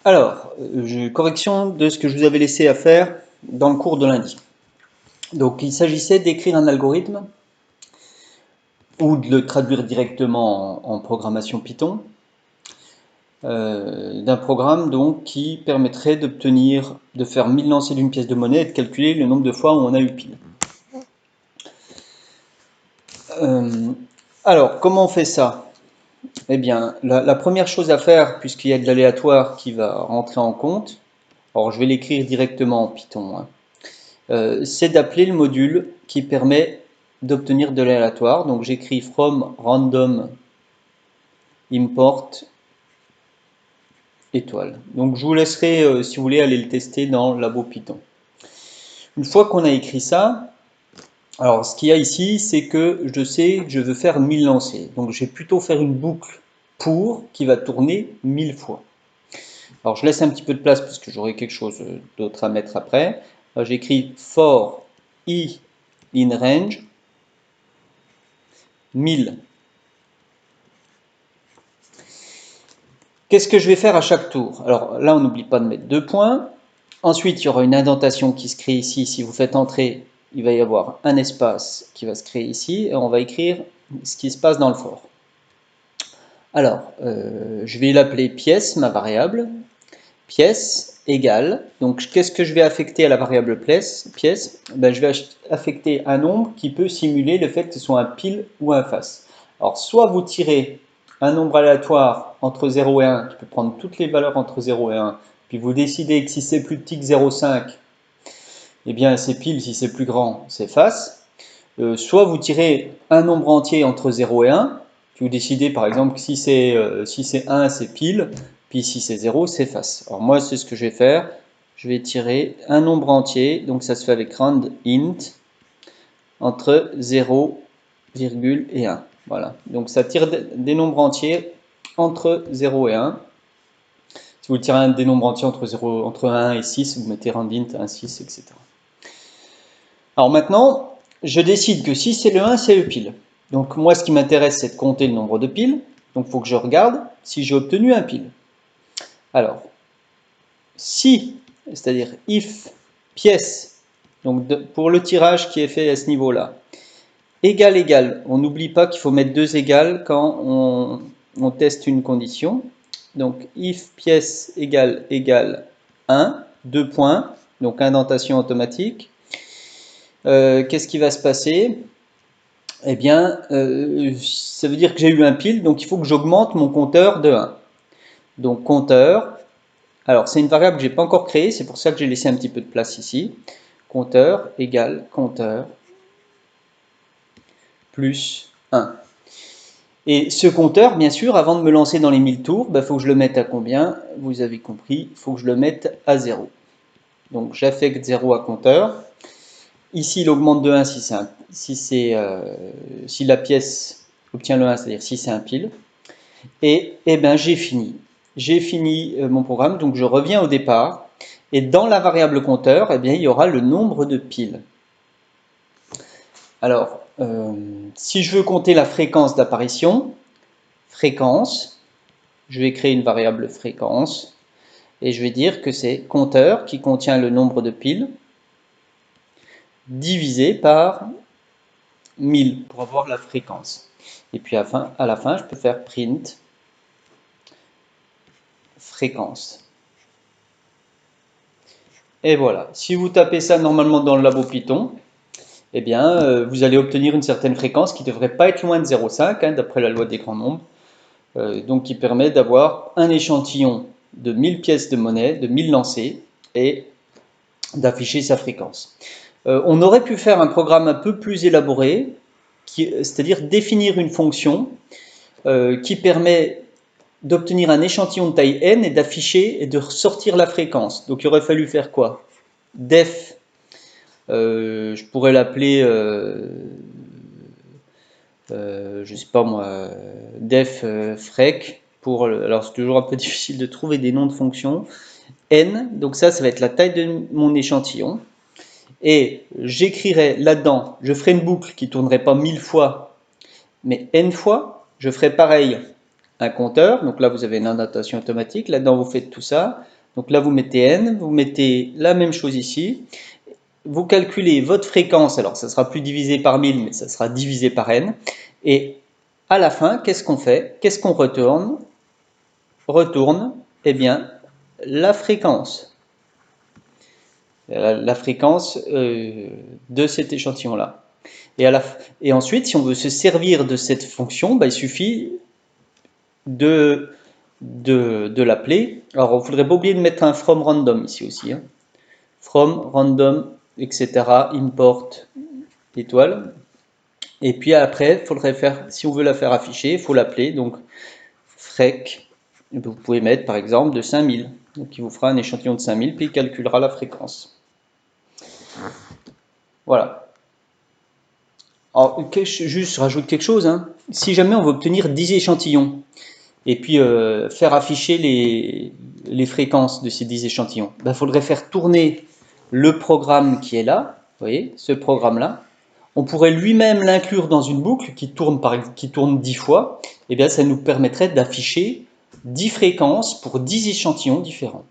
Alors, correction de ce que je vous avais laissé à faire dans le cours de lundi. Donc, il s'agissait d'écrire un algorithme ou de le traduire directement en programmation Python, d'un programme donc qui permettrait de faire 1000 lancers d'une pièce de monnaie et de calculer le nombre de fois où on a eu pile. Alors, comment on fait ça? Eh bien, la première chose à faire, puisqu'il y a de l'aléatoire qui va rentrer en compte, alors je vais l'écrire directement en Python, hein, c'est d'appeler le module qui permet d'obtenir de l'aléatoire. Donc j'écris from random import étoile. Donc je vous laisserai, si vous voulez, aller le tester dans Labo Python. Une fois qu'on a écrit ça, alors ce qu'il y a ici, c'est que je sais que je veux faire 1000 lancers. Donc je vais plutôt faire une boucle pour qui va tourner 1000 fois. Alors je laisse un petit peu de place parce que j'aurai quelque chose d'autre à mettre après. J'écris for i in range 1000. Qu'est-ce que je vais faire à chaque tour? Alors là, on n'oublie pas de mettre 2 points. Ensuite, il y aura une indentation qui se crée ici. Si vous faites entrer, il va y avoir un espace qui va se créer ici. Et on va écrire ce qui se passe dans le for. Alors, je vais l'appeler pièce, ma variable. Pièce égale. Donc, qu'est-ce que je vais affecter à la variable pièce? Ben, je vais affecter un nombre qui peut simuler le fait que ce soit un pile ou un face. Alors, soit vous tirez un nombre aléatoire entre 0 et 1, qui peut prendre toutes les valeurs entre 0 et 1, puis vous décidez que si c'est plus petit que 0,5, eh bien c'est pile, si c'est plus grand, c'est face. Soit vous tirez un nombre entier entre 0 et 1, puis vous décidez par exemple que si c'est 1, c'est pile, puis si c'est 0, c'est face. Alors moi, c'est ce que je vais faire. Je vais tirer un nombre entier, donc ça se fait avec rand int, entre 0, et 1. Voilà, donc ça tire des nombres entiers entre 0 et 1. Si vous tirez des nombres entiers entre 1 et 6, vous mettez randint 1, 6, etc. Alors maintenant, je décide que si c'est le 1, c'est le pile. Donc moi, ce qui m'intéresse, c'est de compter le nombre de piles. Donc il faut que je regarde si j'ai obtenu un pile. Alors, si, c'est-à-dire if pièce, donc pour le tirage qui est fait à ce niveau-là, égal, on n'oublie pas qu'il faut mettre 2 égales quand on teste une condition. Donc if pièce égale 1, 2 points, donc indentation automatique. Qu'est-ce qui va se passer? Eh bien, ça veut dire que j'ai eu un pile, donc il faut que j'augmente mon compteur de 1. Donc compteur, alors c'est une variable que je n'ai pas encore créée, c'est pour ça que j'ai laissé un petit peu de place ici. Compteur égale compteur plus 1. Et ce compteur, bien sûr, avant de me lancer dans les 1000 tours, il faut que je le mette à combien? Vous avez compris, il faut que je le mette à 0. Donc j'affecte 0 à compteur. Ici, il augmente de 1 si la pièce obtient le 1, c'est-à-dire si c'est un pile. Et ben, j'ai fini. J'ai fini mon programme, donc je reviens au départ. Et dans la variable compteur, eh bien, il y aura le nombre de piles. Alors, si je veux compter la fréquence d'apparition, fréquence, je vais créer une variable fréquence. Et je vais dire que c'est compteur qui contient le nombre de piles divisé par 1000 pour avoir la fréquence. Et puis à la fin, je peux faire print fréquence. Et voilà. Si vous tapez ça normalement dans le labo Python, eh bien, vous allez obtenir une certaine fréquence qui ne devrait pas être loin de 0,5, hein, d'après la loi des grands nombres. Donc qui permet d'avoir un échantillon de 1000 pièces de monnaie, de 1000 lancers, et d'afficher sa fréquence. On aurait pu faire un programme un peu plus élaboré, c'est-à-dire définir une fonction qui permet d'obtenir un échantillon de taille n et d'afficher et de sortir la fréquence. Donc il aurait fallu faire quoi? Def, je pourrais l'appeler, je sais pas moi, def frec, alors c'est toujours un peu difficile de trouver des noms de fonctions. N, donc ça va être la taille de mon échantillon. Et j'écrirai là-dedans, je ferai une boucle qui ne tournerait pas 1000 fois, mais n fois. Je ferai pareil un compteur, donc là vous avez une indentation automatique, là-dedans vous faites tout ça, Donc là, vous mettez n, vous mettez la même chose ici. Vous calculez votre fréquence, alors ça sera plus divisé par 1000, mais ça sera divisé par n. Et à la fin, qu'est-ce qu'on fait? Qu'est-ce qu'on retourne? Retourne, eh bien, la fréquence. La fréquence de cet échantillon-là. Et ensuite, si on veut se servir de cette fonction, bah, il suffit de l'appeler. Alors, il ne faudrait pas oublier de mettre un from random ici aussi. Hein. From random, etc. Import étoile. Et puis après, il faudrait faire, si on veut la faire afficher, il faut l'appeler. Donc, frec, vous pouvez mettre par exemple de 5000. Donc, il vous fera un échantillon de 5000, puis il calculera la fréquence. Voilà. Alors, juste, je rajoute quelque chose. Hein. Si jamais on veut obtenir 10 échantillons, et puis faire afficher les fréquences de ces 10 échantillons, il faudrait faire tourner le programme qui est là, vous voyez, ce programme-là. On pourrait lui-même l'inclure dans une boucle qui tourne 10 fois, et bien ça nous permettrait d'afficher 10 fréquences pour 10 échantillons différents.